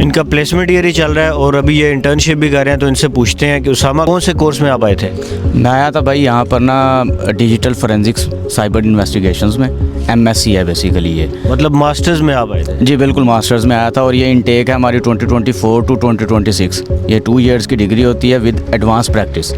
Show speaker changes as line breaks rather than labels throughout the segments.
इनका placement year ही चल रहा है और अभी ये इंटर्नशिप भी कर रहे हैं, तो इनसे पूछते हैं कि उसामा कौन से कोर्स में आप आए थे?
मैं आया था भाई यहाँ पर ना डिजिटल फोरेंसिक्स साइबर इन्वेस्टिगेशंस में, MSc है बेसिकली ये।
मतलब मास्टर्स में आप आए थे?
जी बिल्कुल, मास्टर्स में आया था और ये इनटेक है हमारी 2024 टू 2026। ये 2 इयर्स की डिग्री होती है विद एडवांस प्रैक्टिस।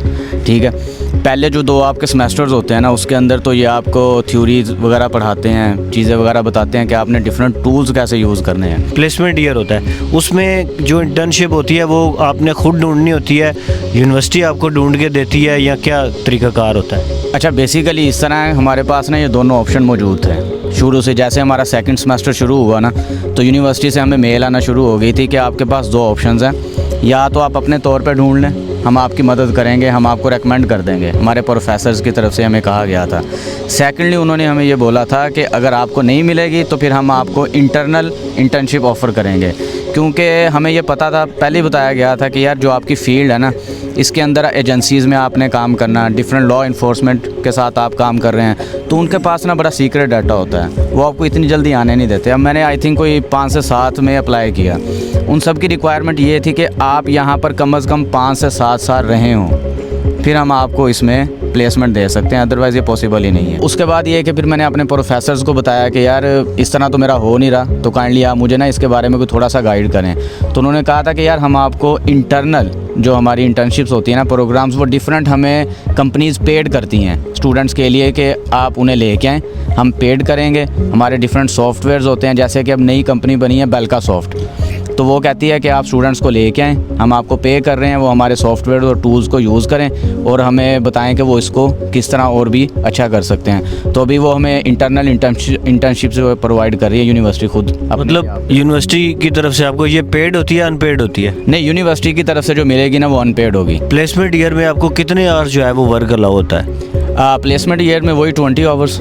ठीक है, पहले जो 2 आपके सेमेस्टर्स होते हैं ना, उसके अंदर तो ये आपको थ्योरीज वगैरह पढ़ाते हैं, चीज़ें वगैरह बताते हैं कि आपने डिफरेंट टूल्स कैसे यूज़ करने हैं।
प्लेसमेंट ईयर होता है, उसमें जो इंटर्नशिप होती है वो आपने खुद ढूंढनी होती है, यूनिवर्सिटी आपको ढूंढ के देती है, या क्या तरीक़ाकार होता है?
अच्छा, बेसिकली इस तरह है, हमारे पास ना ये दोनों ऑप्शन मौजूद थे शुरू से। जैसे हमारा सेकंड सेमेस्टर शुरू हुआ ना, तो यूनिवर्सिटी से हमें मेल आना शुरू हो गई थी कि आपके पास 2 ऑप्शंस हैं, या तो आप अपने तौर पे ढूंढ लें, हम आपकी मदद करेंगे, हम आपको रेकमेंड कर देंगे, हमारे प्रोफेसर्स की तरफ से हमें कहा गया था। सेकेंडली उन्होंने हमें ये बोला था कि अगर आपको नहीं मिलेगी तो फिर हम आपको इंटर्नशिप ऑफ़र करेंगे, क्योंकि हमें ये पता था, पहले ही बताया गया था कि यार जो आपकी फ़ील्ड है ना, इसके अंदर एजेंसीज़ में आपने काम करना, डिफरेंट लॉ इन्फोर्समेंट के साथ आप काम कर रहे हैं, तो उनके पास ना बड़ा सीक्रेट डाटा होता है, वो आपको इतनी जल्दी आने नहीं देते। अब मैंने आई थिंक कोई 5 से 7 में अप्लाई किया, उन सब की रिक्वायरमेंट ये थी कि आप यहाँ पर कम से कम 5 से 7 साल रहे हों, फिर हम आपको इसमें प्लेसमेंट दे सकते हैं, अदरवाइज़ ये पॉसिबल ही नहीं है। उसके बाद ये कि फिर मैंने अपने प्रोफेसर्स को बताया कि यार इस तरह तो मेरा हो नहीं रहा, तो काइंडली आप मुझे ना इसके बारे में कोई थोड़ा सा गाइड करें। तो उन्होंने कहा था कि यार हम आपको इंटरनल जो हमारी इंटर्नशिप्स होती हैं ना, प्रोग्राम्स, वो डिफरेंट हमें कंपनीज़ पेड करती हैं स्टूडेंट्स के लिए कि आप उन्हें लेके आएँ, हम पेड करेंगे। हमारे डिफरेंट सॉफ्टवेयर्स होते हैं, जैसे कि अब नई कंपनी बनी है बेल्का सॉफ्ट, तो वो कहती है कि आप स्टूडेंट्स को लेके आएँ, हम आपको पे कर रहे हैं, वो हमारे सॉफ्टवेयर और टूल्स को यूज़ करें और हमें बताएं कि वो इसको किस तरह और भी अच्छा कर सकते हैं। तो अभी वो हमें इंटरनल इंटर्नशिप प्रोवाइड कर रही है यूनिवर्सिटी खुद।
मतलब यूनिवर्सिटी की तरफ से आपको ये पेड होती है, अनपेड होती है?
नहीं, यूनिवर्सिटी की तरफ से जो मिलेगी ना वो अनपेड होगी।
प्लेसमेंट ईयर में आपको कितने आवर्स जो है वो वर्क अलाउ होता है?
प्लेसमेंट ईयर में वही 20 आवर्स।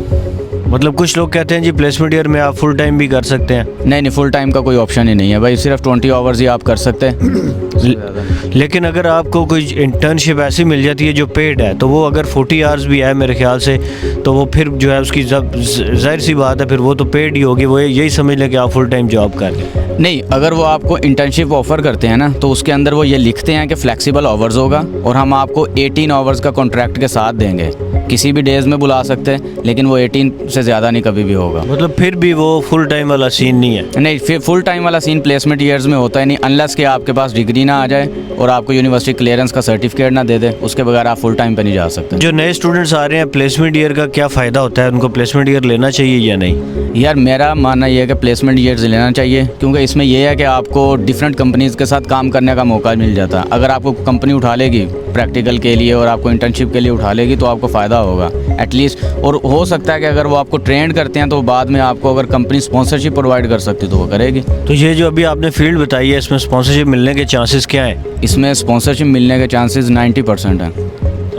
मतलब कुछ लोग कहते हैं जी प्लेसमेंट ईयर में आप फुल टाइम भी कर सकते हैं।
नहीं, फुल टाइम का कोई ऑप्शन ही नहीं है भाई, सिर्फ 20 आवर्स ही आप कर सकते हैं।
लेकिन अगर आपको कोई इंटर्नशिप ऐसी मिल जाती है जो पेड है, तो वो अगर 40 आवर्स भी है मेरे ख्याल से, तो वो फिर जो है उसकी जाहिर सी बात है, फिर वो तो पेड ही होगी, वो यही समझ लें कि आप फुल टाइम जॉब कर रहे हैं।
नहीं, अगर वो आपको इंटर्नशिप ऑफ़र करते हैं ना, तो उसके अंदर वो ये लिखते हैं कि फ्लेक्सिबल आवर्स होगा और हम आपको 18 आवर्स का कॉन्ट्रैक्ट के साथ देंगे, किसी भी डेज़ में बुला सकते हैं, लेकिन वो 18 से ज़्यादा नहीं कभी भी होगा।
मतलब फिर भी वो फुल टाइम वाला सीन नहीं है?
नहीं, फिर फुल टाइम वाला सीन प्लेसमेंट ईयर्स में होता ही नहीं, अनलेस कि आपके पास डिग्री ना आ जाए और आपको यूनिवर्सिटी क्लियरेंस का सर्टिफिकेट ना दे दे, उसके बगैर आप फुल टाइम पे नहीं जा सकते।
जो नए स्टूडेंट्स आ रहे हैं, प्लेसमेंट ईयर का क्या फ़ायदा होता है? उनको प्लेसमेंट ईयर लेना चाहिए या नहीं?
यार मेरा मानना ये है कि प्लेसमेंट ईयर्स लेना चाहिए, क्योंकि इसमें यह है कि आपको डिफरेंट कंपनीज़ के साथ काम करने का मौका मिल जाता है। अगर आपको कंपनी उठा लेगी प्रैक्टिकल के लिए और आपको इंटर्नशिप के लिए उठा लेगी, तो आपको फ़ायदा होगा एटलीस्ट। और हो सकता है कि अगर वो आपको ट्रेंड करते हैं तो बाद में आपको अगर कंपनी स्पॉन्सरशिप प्रोवाइड कर सकती तो वो करेगी।
तो ये जो अभी आपने फील्ड बताई है, इसमें स्पॉन्सरशिप मिलने के चांसेस क्या हैं?
इसमें स्पॉन्सरशिप मिलने के चांसेस 90% हैं।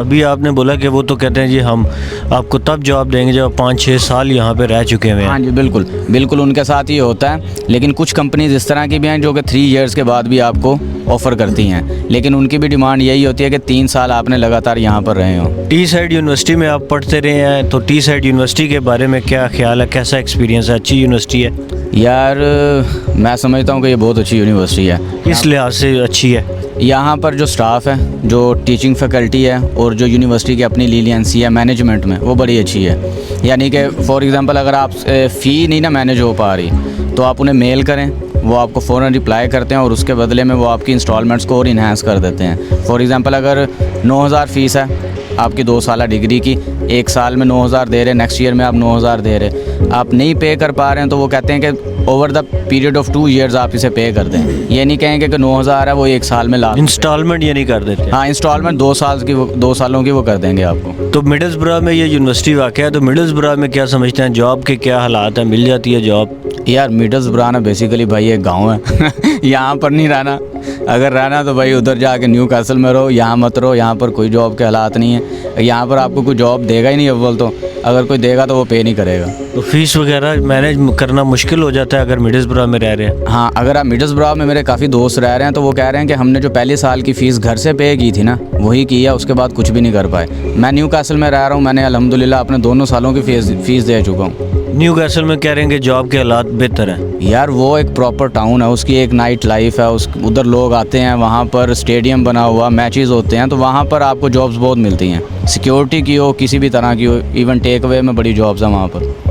अभी आपने बोला कि वो तो कहते हैं जी हम आपको तब जॉब देंगे जब 5-6 साल यहाँ पे रह चुके हैं।
हाँ जी, बिल्कुल बिल्कुल उनके साथ ये होता है, लेकिन कुछ कंपनीज इस तरह की भी हैं जो कि 3 इयर्स के बाद भी आपको ऑफ़र करती हैं, लेकिन उनकी भी डिमांड यही होती है कि 3 साल आपने लगातार यहाँ पर रहे हो।
टी साइड यूनिवर्सिटी में आप पढ़ते रहे हैं, तो टी साइड यूनिवर्सिटी के बारे में क्या ख्याल है, कैसा एक्सपीरियंस है? अच्छी यूनिवर्सिटी है?
यार मैं समझता हूँ कि ये बहुत अच्छी यूनिवर्सिटी है।
किस लिहाज से अच्छी है?
यहाँ पर जो स्टाफ है, जो टीचिंग फैकल्टी है और जो यूनिवर्सिटी की अपनी लीलियंसी है मैनेजमेंट में, वो बड़ी अच्छी है। यानी कि फॉर एग्ज़ाम्पल अगर आप फ़ी नहीं ना मैनेज हो पा रही, तो आप उन्हें मेल करें, वो आपको फ़ौरन रिप्लाई करते हैं और उसके बदले में वो आपकी इंस्टॉलमेंट्स को और इन्हांस कर देते हैं। फॉर एग्ज़ाम्पल अगर 9,000 फ़ीस है आपकी 2 साल डिग्री की, 1 साल में 9,000 दे रहे, नेक्स्ट ईयर में आप 9,000 दे रहे, आप नहीं पे कर पा रहे हैं, तो वो कहते हैं कि over the period of 2 years आप इसे पे कर दें। ये नहीं कहेंगे कि 9,000 है वो 1 साल में ला
इंस्टॉलमेंट ये नहीं कर देते?
हाँ, इंस्टॉलमेंट 2 सालों की वो कर देंगे आपको।
तो मिडल्सब्रा में ये यूनिवर्सिटी वाक़ है, तो मिडल्सब्रा में क्या समझते हैं, जॉब के क्या हालात हैं, मिल जाती है जॉब?
यार मिडल्सब्रा ना बेसिकली भाई एक गांव है यहाँ पर नहीं रहना, अगर रहना तो भाई उधर जाके न्यू कैसल में रहो, यहाँ मत रहो, यहाँ पर कोई जॉब के हालात नहीं है। यहाँ पर आपको कोई जॉब देगा ही नहीं, अव्वल तो अगर कोई देगा तो वो पे नहीं करेगा।
तो फीस वगैरह मैनेज करना मुश्किल हो जाता है अगर मिडलसब्रा में रह रहे हैं?
हाँ, अगर आप मिडलसब्रा में, मेरे काफ़ी दोस्त रह रहे हैं, तो वो कह रहे हैं कि हमने जो पहले साल की फ़ीस घर से पे की थी ना, वही की है, उसके बाद कुछ भी नहीं कर पाए। मैं न्यू कैसल में रह रहा हूँ, मैंने अल्हम्दुलिल्लाह अपने दोनों सालों की फ़ीस दे चुका हूँ।
न्यू कैसल में कह रहे हैं कि जॉब के हालात बेहतर हैं।
यार वो एक प्रॉपर टाउन है, उसकी एक नाइट लाइफ है, उधर लोग आते हैं, वहाँ पर स्टेडियम बना हुआ, मैचेस होते हैं, तो वहाँ पर आपको जॉब्स बहुत मिलती हैं। सिक्योरिटी की हो, किसी भी तरह की हो, इवन टेक अवे में बड़ी जॉब्स हैं वहाँ पर।